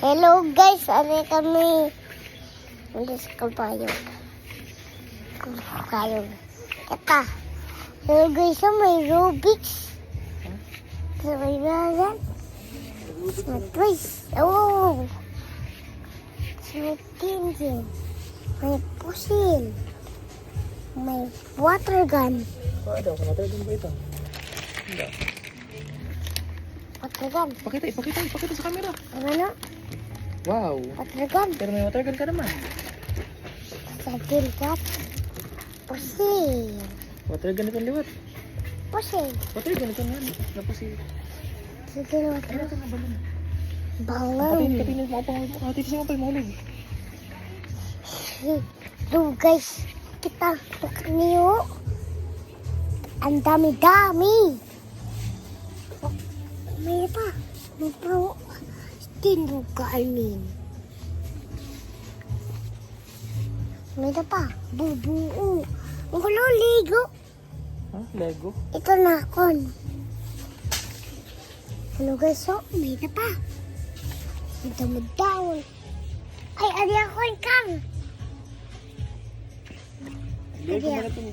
Hello guys, ano kami? Alis ko tayo. Kata. Hello guys, may Rubik's. Sabay ba yan? May twist. Oh! May tintin. May pusil. May water gun. Water gun ba ito? Hindi. Water gun. Ipakita sa camera. Ano? Wow. Water gun. Pero may water gun ka naman. Sabil kat. Pusil. Water gun itong liwat. Pusil. Water gun itong yan. Napusi. Sige, water Ano ito nga balon? balon. Katinin mo pa. Katinin mo pa yung mahulog. Hello guys, kita tukar niyo. Ang dami-dami. Oh, may pa. May pa. Tinuganin. May pa. Bubuo. Ang gulo, ligo. Ha? Lego? Ito na kon. Hello guys, so may pa. Ang dami-dami. Ay, adi ako kang.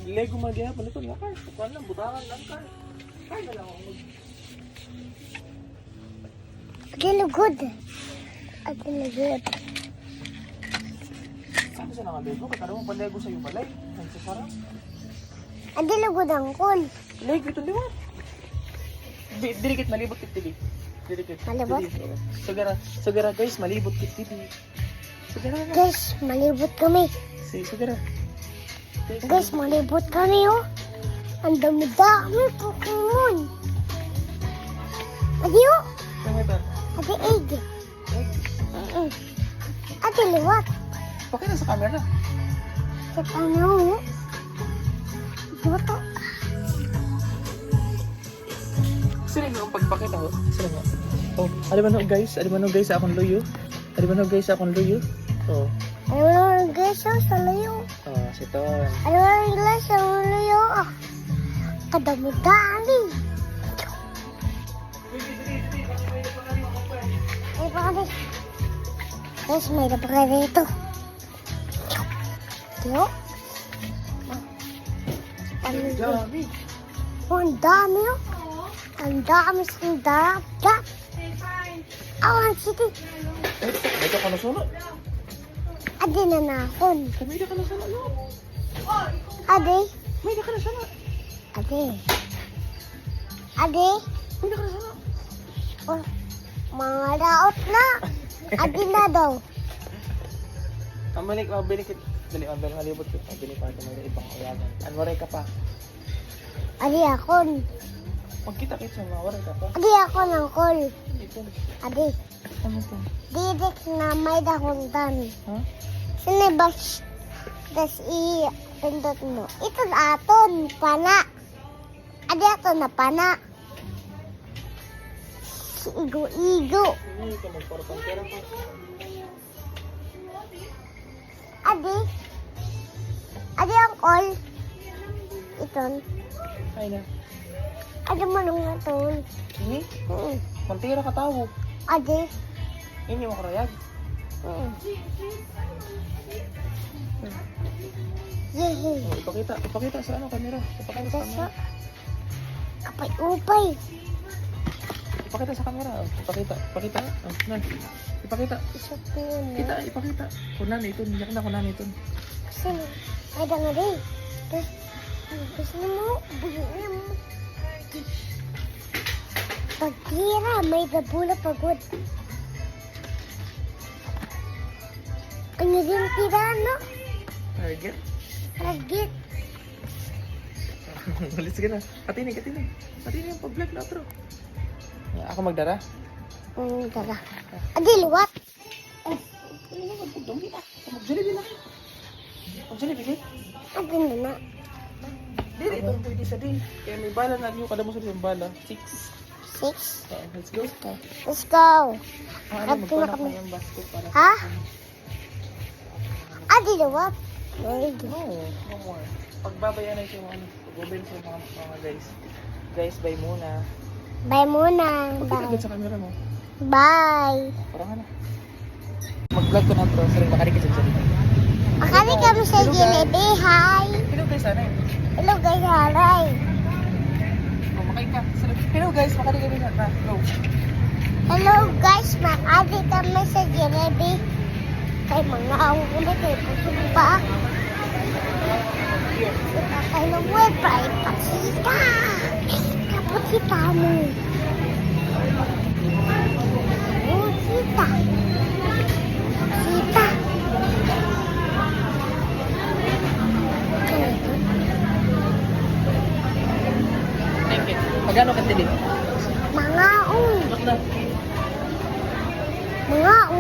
Lego magyapon ito. Nakar. Kukuhan lang. Butangan lang ka. Kaya na lang ako. Agilugod. Agilugod. Saan sa nga Lego? Kaya mo pa Lego sa'yo balay. Ang sasarap. Agilugod ang kol. Lego ito liwat. Dirikit malibot kit TV. Dirikit. Malibot? Sagara guys, malibot kit TV. Sagara na. Guys, malibot kami. Sagara. Guys, malibot kami oh. Ang dami-dami Pokemon. Adi oh. Ano ito? Adi egg. Adi liwat. Pakita sa camera. Sa ano oh. Ito. Sino yung pagpakita ko? Sino nga? Oh, ano ba no guys? Akong luyo? Oh. Ano guys oh, sa layo. Oh, si Ton. Ano guys sa layo ah. Kadami-dami. Ay, baka guys, may napaka dito. Yo. Dami. Ang dami oh. Ang dami sa dagat. Awan, sige. May ka na sunod. Adi na nakon. May ka na sunod. Adi. May ka na sunod. Adi. Adi. May ka na sunod. Oh, mga daot na. Adi na daw. Ang binikit. Dali, ang halibot ko. Ang binikit pa may ibang kayagan. Anwaray ka pa. Adi akon. Magkita-kit sa mga waray ka pa. Adi ako ng call. Ito. Adi. Ano ito? Didik na may dahuntan. Ha? Sinibas. Das i-pindot mo. Ito aton. Pana. Adi ato na pana. Igo-igo. Hindi ka magparapantera pa. Adi. Adi ang call. Iton. Ay na. Adi mo nung aton. Ini? Mantira ka tao. Adi. Ini mo karayag. Yehe. Oh, ipakita sa camera. Ipakita sa camera. Kapay-upay. Ipakita sa camera. Oh, ipakita. Oh, nan. Ipakita. Isa po yun. Ipakita. Kunan ito, niyak na kunan ito. Kasi, ay da nga rin. Gusto mo, bigyan mo. Pagkira, may gabula pagod. Ano din tira, no? Target. Ragit. Malis ka na. Katini yung pag-vlog na outro. Ako magdara. Tara. Adi, luwat. Mag-jollibee na. Mag-jollibee. Adi na na. Dili, itong pwede sa din. Kaya may bala na niyo. Kada mo sa yung bala. 6. 6. Let's go. Let's go. Ano, magpanak na yung basket para. Ha? Adi, luwat. Very good. No more. Pagbabayan na yung pag-open sa mga guys. Guys, bye muna. Bye muna. Pagkita sa camera mo. Bye. Parang ano. Vlog ko na bro. Sorry, makari ka sa salita. Akali kami sa Hello, guys. Jollibee. Hi. Hello guys, ano yun? Hello guys, haray. Oh, makain ka. Sorry. Hello guys, makari kami na. Go. Hello guys, makali kami sa Jollibee. Kay mga awang kay pusong pa. Kay Noel, pray pasita. Kapot kita mo. Oh, sita. Sita. Thank you. Magkano ka tili? Mga Bakla.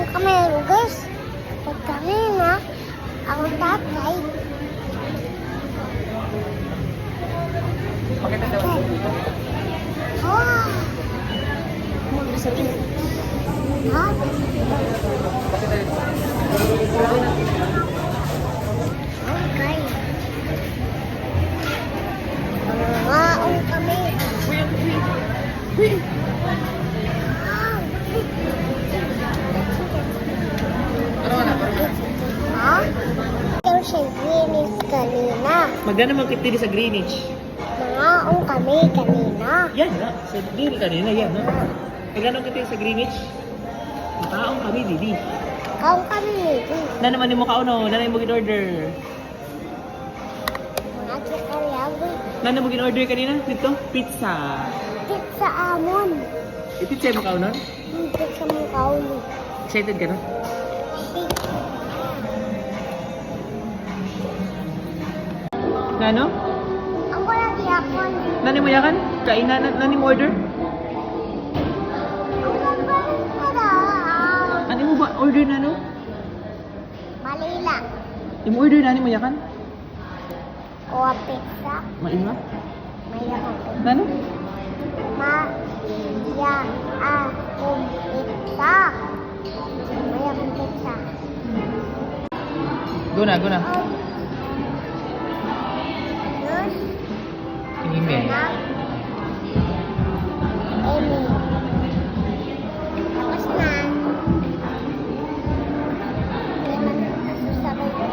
kami guys. Pag kami na, ang tatay. Pakita daw. Oh, ha? Pakita daw. Okay. Mga kami. Ano na? Ha? Ikaw siya Greenwich kanina. Magkano magkitili sa Greenwich? Mga kami kanina. Yan na. Sa Greenwich kanina, yan na. Magkano magkitili sa Greenwich? Makaong kami, Didi. Kau kami nito. Na naman yung mukha no, na mo in-order. Mga kikalabi. Na mo in-order kanina? Dito? Pizza. Pizza amon. Pizza yung mukha no? Pizza mo kaulo. Excited ka na? Nano? Ang walang yakon. Nani mo yakan? Kainan? Nani mo order? Ang walang para. Nani mo ba order nano? Malila. Yung order nani mo yakan? O pizza. Maima? Mayroon. Nano? Pizza. Mayroon pizza. Guna, guna. Nurse. Email. Anak. Amy. Tapos na. Hindi man sasabi ko.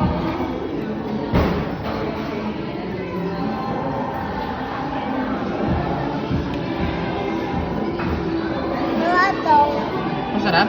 Mga to. Masarap?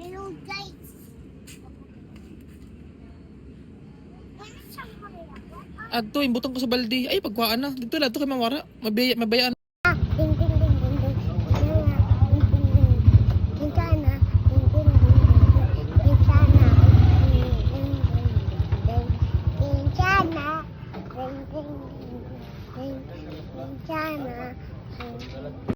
Hello guys. Adto, imbutang ko sa balde. Ay, pagkuhaan na. Dito lang, ito kay Mamara. Mabayaan. Ding ding ding ding ding. Ding ding ding. Kincana. Ding ding ding ding. Kincana. Ding ding ding ding. Kincana. Ding ding ding ding. Kincana.